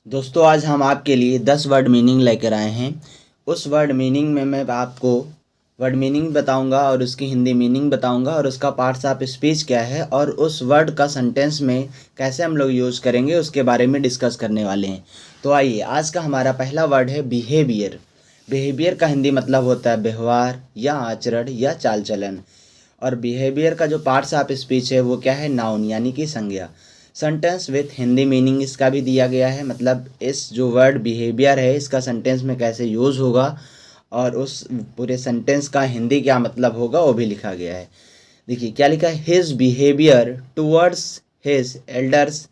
दोस्तों आज हम आपके लिए 10 वर्ड मीनिंग लेकर आए हैं। उस वर्ड मीनिंग में मैं आपको वर्ड मीनिंग बताऊंगा और उसकी हिंदी मीनिंग बताऊंगा और उसका पार्ट्स ऑफ स्पीच क्या है और उस वर्ड का सेंटेंस में कैसे हम लोग यूज़ करेंगे उसके बारे में डिस्कस करने वाले हैं। तो आइए, आज का हमारा पहला वर्ड है बिहेवियर। बिहेवियर का हिंदी मतलब होता है व्यवहार या आचरण या चाल चलन। और बिहेवियर का जो पार्ट्स ऑफ स्पीच है वो क्या है, नाउन यानी कि संज्ञा। सेंटेंस विथ हिंदी मीनिंग इसका भी दिया गया है, मतलब इस जो वर्ड बिहेवियर है इसका सेंटेंस में कैसे यूज़ होगा और उस पूरे सेंटेंस का हिंदी क्या मतलब होगा वो भी लिखा गया है। देखिए क्या लिखा है, his behaviour towards his elders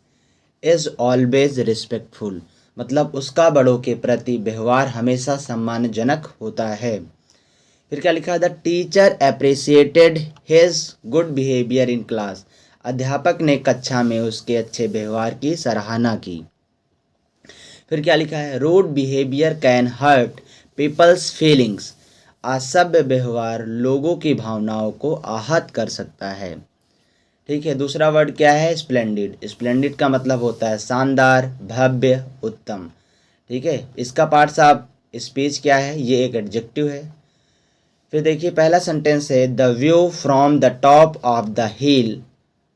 is always respectful. मतलब उसका बड़ों के प्रति व्यवहार हमेशा सम्मानजनक होता है। फिर क्या लिखा है, the teacher appreciated his good behaviour in class. अध्यापक ने कक्षा में उसके अच्छे व्यवहार की सराहना की। फिर क्या लिखा है, rude behaviour can hurt people's feelings. असभ्य व्यवहार लोगों की भावनाओं को आहत कर सकता है। ठीक है, दूसरा वर्ड क्या है, स्प्लेंडिड। स्प्लेंडिड का मतलब होता है शानदार, भव्य, उत्तम। ठीक है, इसका पार्ट्स ऑफ स्पीच क्या है, ये एक एडजेक्टिव है। फिर देखिए पहला सेंटेंस है, the view from the top of the hill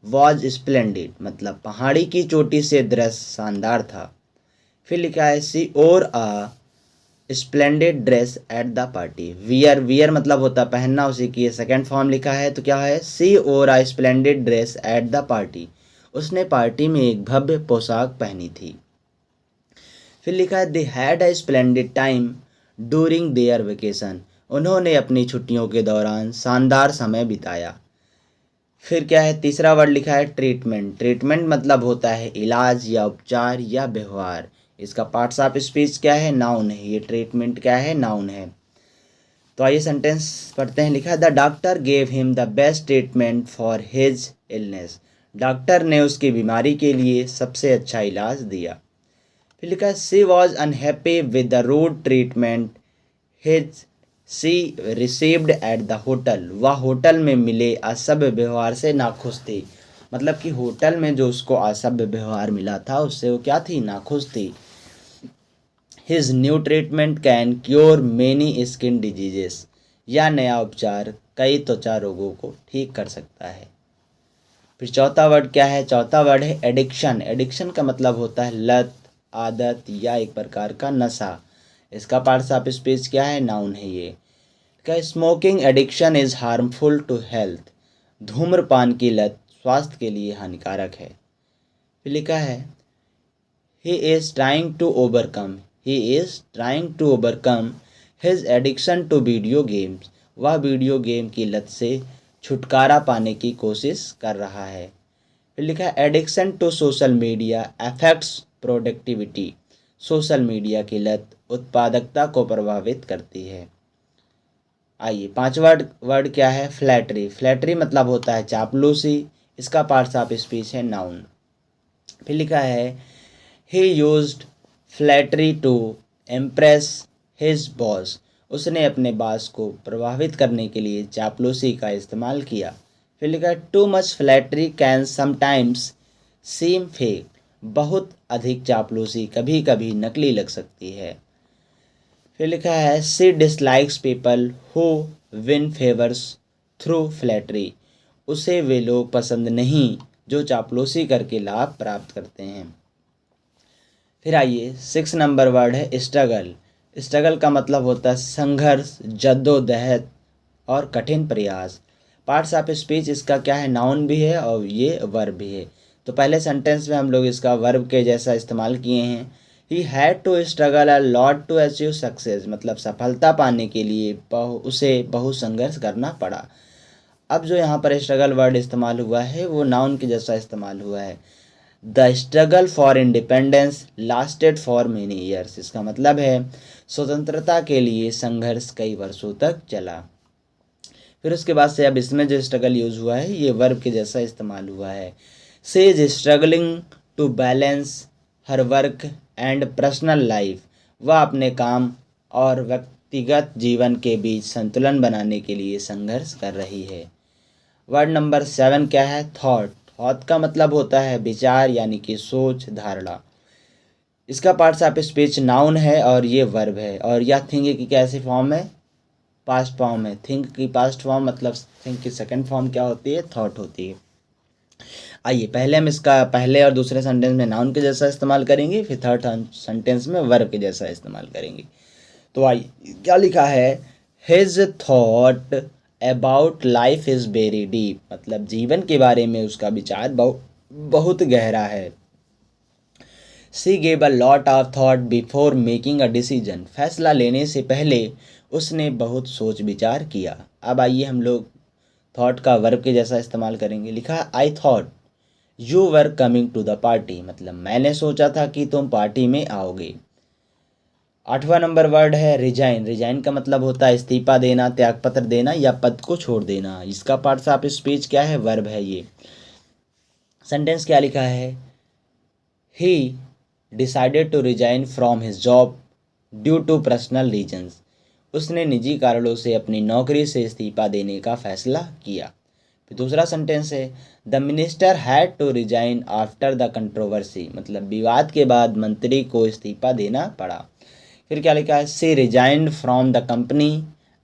was splendid. मतलब पहाड़ी की चोटी से दृश्य शानदार था। फिर लिखा है, she wore a splendid dress at the party. Wear, wear मतलब होता पहनना, उसी की सेकंड फॉर्म लिखा है। तो क्या है, she wore a splendid dress at the party. उसने पार्टी में एक भव्य पोशाक पहनी थी। फिर लिखा है, they had a splendid time during their vacation. उन्होंने अपनी छुट्टियों के दौरान शानदार समय बिताया। फिर क्या है, तीसरा वर्ड लिखा है ट्रीटमेंट। ट्रीटमेंट मतलब होता है इलाज या उपचार या व्यवहार। इसका पार्ट्स ऑफ स्पीच क्या है, नाउन है। ये ट्रीटमेंट क्या है, नाउन है। तो आइए सेंटेंस पढ़ते हैं। लिखा है, the doctor gave him the best treatment for his illness. Doctor ने उसकी बीमारी के लिए सबसे अच्छा इलाज दिया। फिर लिखा है, she was unhappy with the rude treatment his she received at the hotel. वह होटल में मिले असभ्य व्यवहार से नाखुश थी। मतलब कि होटल में जो उसको असभ्य व्यवहार मिला था उससे वो क्या थी, नाखुश थी। His new treatment can cure many skin diseases. यह नया उपचार कई त्वचा रोगों को ठीक कर सकता है। फिर चौथा वर्ड क्या है, चौथा वर्ड है एडिक्शन। एडिक्शन का मतलब होता है लत, आदत या एक प्रकार का नशा। इसका पार्ट्स ऑफ स्पीच क्या है, नाउन है ये। क्या, smoking addiction is harmful to health. धूम्रपान की लत स्वास्थ्य के लिए हानिकारक है। फिर लिखा है, he is trying to overcome he is trying to overcome his addiction to video games. वह वीडियो गेम की लत से छुटकारा पाने की कोशिश कर रहा है। फिर लिखा है, addiction to social media affects productivity. Social media की लत उत्पादकता को प्रभावित करती है। आइए पांचवा वर्ड क्या है, फ्लैटरी। फ्लैटरी मतलब होता है चापलूसी। इसका पार्ट्स ऑफ स्पीच है, नाउन। फिर लिखा है, he used flattery to impress his boss. उसने अपने बॉस को प्रभावित करने के लिए चापलूसी का इस्तेमाल किया। फिर लिखा है, too much flattery can sometimes seam fake. बहुत अधिक चापलूसी कभी कभी नकली लग सकती है। फिर लिखा है, she dislikes people who win favours through flattery. उसे वे लोग पसंद नहीं जो चापलूसी करके लाभ प्राप्त करते हैं। फिर आइए 6 नंबर वर्ड है स्ट्रगल। स्ट्रगल का मतलब होता है संघर्ष, जद्दोजहद और कठिन प्रयास। पार्ट्स ऑफ स्पीच इसका क्या है, नाउन भी है और ये वर्ब भी है। तो पहले सेंटेंस में हम लोग इसका वर्ब के जैसा इस्तेमाल किए हैं। He had to struggle a lot to achieve success. मतलब सफलता पाने के लिए उसे बहुत संघर्ष करना पड़ा। अब जो यहाँ पर स्ट्रगल वर्ड इस्तेमाल हुआ है वो नाउन के जैसा इस्तेमाल हुआ है। The struggle for independence lasted for many years. इसका मतलब है स्वतंत्रता के लिए संघर्ष कई वर्षों तक चला। फिर उसके बाद से अब इसमें जो स्ट्रगल यूज हुआ है ये वर्ब के जैसा इस्तेमाल हुआ है। She is struggling to balance her work and personal life. वह अपने काम और व्यक्तिगत जीवन के बीच संतुलन बनाने के लिए संघर्ष कर रही है। वर्ड नंबर 7 क्या है, थॉट। थॉट का मतलब होता है विचार यानी कि सोच, धारणा। इसका पार्ट्स ऑफ स्पीच नाउन है और ये वर्ब है। और यह थिंक की कैसी फॉर्म है? पास्ट फॉर्म है। थिंक की पास्ट फॉर्म मतलब थिंक की सेकंड फॉर्म क्या होती है? थॉट होती है। आइए पहले हम इसका पहले और दूसरे सेंटेंस में नाउन के जैसा इस्तेमाल करेंगे, फिर थर्ड सेंटेंस में वर्ब के जैसा इस्तेमाल करेंगे। तो आइए क्या लिखा है? His thought about life is very deep, मतलब जीवन के बारे में उसका विचार बहुत गहरा है। She gave a lot of thought before making a decision, फैसला लेने से पहले उसने बहुत सोच विचार किया। अब आइए हम लोग थॉट का वर्ब के जैसा इस्तेमाल करेंगे। लिखा है I thought you were coming to the party, मतलब मैंने सोचा था कि तुम पार्टी में आओगे। 8वां नंबर वर्ड है रिजाइन। रिजाइन का मतलब होता है इस्तीफा देना, त्यागपत्र देना या पद को छोड़ देना। इसका पार्ट्स ऑफ स्पीच क्या है? वर्ब है ये। सेंटेंस क्या लिखा है? He decided to resign from his job due to personal reasons, उसने निजी कारणों से अपनी नौकरी से इस्तीफा देने का फैसला किया। फिर दूसरा सेंटेंस है the minister had to resign after the controversy, मतलब विवाद के बाद मंत्री को इस्तीफा देना पड़ा। फिर क्या लिखा है? She resigned from the company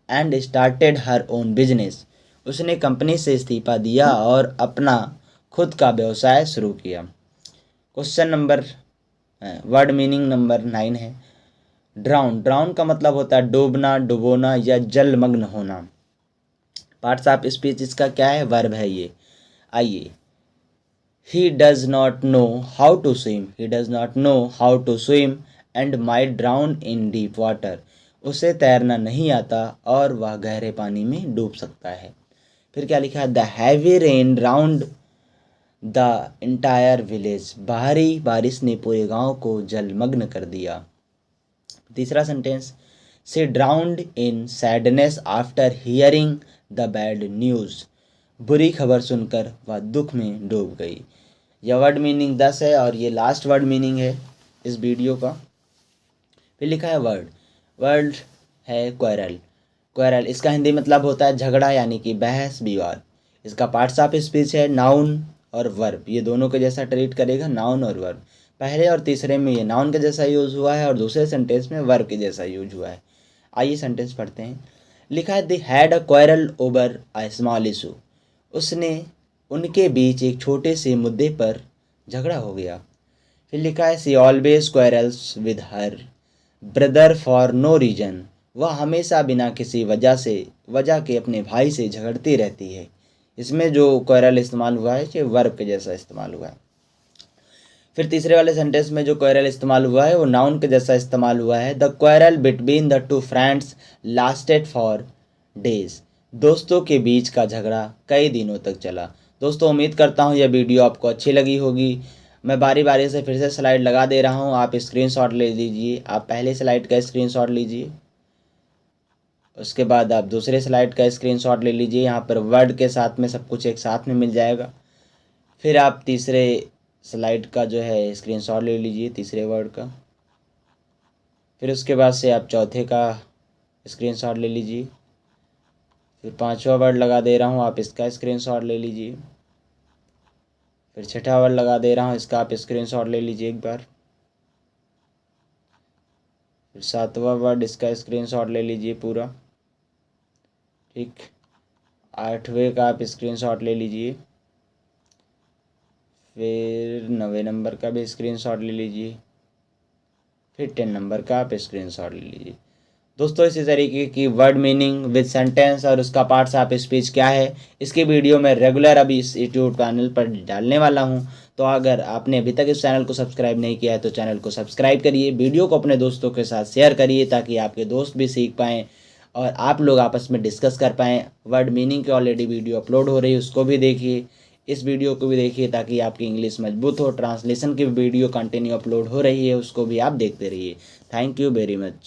and started her own business, उसने कंपनी से इस्तीफा दिया और अपना खुद का व्यवसाय शुरू किया। Question number word meaning number 9 है ड्राउन। ड्राउन का मतलब होता है डूबना, डुबोना या जलमग्न होना। पार्ट्स ऑफ स्पीच इसका क्या है? वर्ब है ये। आइए he does not know how to swim, he does not know how to swim and might drown in deep water, उसे तैरना नहीं आता और वह गहरे पानी में डूब सकता है। फिर क्या लिखा है? The heavy rain round the entire village, भारी बारिश ने पूरे गांव को जलमग्न कर दिया। तीसरा sentence she drowned in sadness after hearing the bad news, बुरी खबर सुनकर वह दुख में डूब गई। यह वर्ड मीनिंग 10 है और ये लास्ट वर्ड मीनिंग है इस वीडियो का। फिर लिखा है वर्ड। वर्ड है क्वेरल। क्वेरल इसका हिंदी मतलब होता है झगड़ा यानी कि बहस विवाद। इसका पार्ट्स ऑफ स्पीच है नाउन और वर्ब, ये दोनों के जैसा ट्रीट करेगा, नाउन और वर्ब। पहले और तीसरे में ये नाउन के जैसा यूज हुआ है और दूसरे सेंटेंस में वर्ब के जैसा यूज हुआ है। आइए सेंटेंस पढ़ते हैं। लिखा है they had a quarrel over a small issue, उसने उनके बीच एक छोटे से मुद्दे पर झगड़ा हो गया। फिर लिखा है she always quarrels with her brother for no reason, वह हमेशा बिना किसी वजह के अपने भाई से झगड़ती रहती है। इसमें जो क्वेरल इस्तेमाल हुआ है ये वर्ब के जैसा इस्तेमाल हुआ है। फिर तीसरे वाले सेंटेंस में जो क्वेरल इस्तेमाल हुआ है वो नाउन के जैसा इस्तेमाल हुआ है। The quarrel between the two friends lasted for days, दोस्तों के बीच का झगड़ा कई दिनों तक चला। दोस्तों उम्मीद करता हूँ यह वीडियो आपको अच्छी लगी होगी। मैं बारी बारी से फिर से स्लाइड लगा दे रहा हूँ, आप स्क्रीनशॉट ले लीजिए। आप पहले स्लाइड का स्क्रीनशॉट लीजिए, उसके बाद आप दूसरे स्लाइड का स्क्रीनशॉट ले लीजिए। यहाँ पर वर्ड के साथ में सब कुछ एक साथ में मिल जाएगा। फिर आप तीसरे स्लाइड का जो है स्क्रीनशॉट ले लीजिए, तीसरे वर्ड का। फिर उसके बाद से आप चौथे का स्क्रीनशॉट ले लीजिए। फिर 5वां वर्ड लगा दे रहा हूँ, आप इसका स्क्रीनशॉट ले लीजिए। फिर 6ठा वर्ड लगा दे रहा हूँ, इसका आप स्क्रीनशॉट ले लीजिए एक बार। फिर 7वां वर्ड, इसका स्क्रीनशॉट ले लीजिए पूरा, ठीक। 8वें का आप स्क्रीनशॉट ले लीजिए। फिर 9वें नंबर का भी स्क्रीनशॉट ले लीजिए। फिर 10 नंबर का आप स्क्रीनशॉट ले लीजिए। दोस्तों इसी तरीके की वर्ड मीनिंग विद सेंटेंस और उसका पार्ट्स ऑफ स्पीच क्या है इसकी वीडियो मैं रेगुलर अभी इस यूट्यूब चैनल पर डालने वाला हूं। तो अगर आपने अभी तक इस चैनल को सब्सक्राइब नहीं किया है तो चैनल को सब्सक्राइब करिए, वीडियो को अपने दोस्तों के साथ शेयर करिए ताकि आपके दोस्त भी सीख पाएँ और आप लोग आपस में डिस्कस कर पाएँ। वर्ड मीनिंग की ऑलरेडी वीडियो अपलोड हो रही है, उसको भी देखिए, इस वीडियो को भी देखिए ताकि आपकी इंग्लिश मजबूत हो। ट्रांसलेशन की वीडियो कंटिन्यू अपलोड हो रही है, उसको भी आप देखते रहिए। Thank you very much.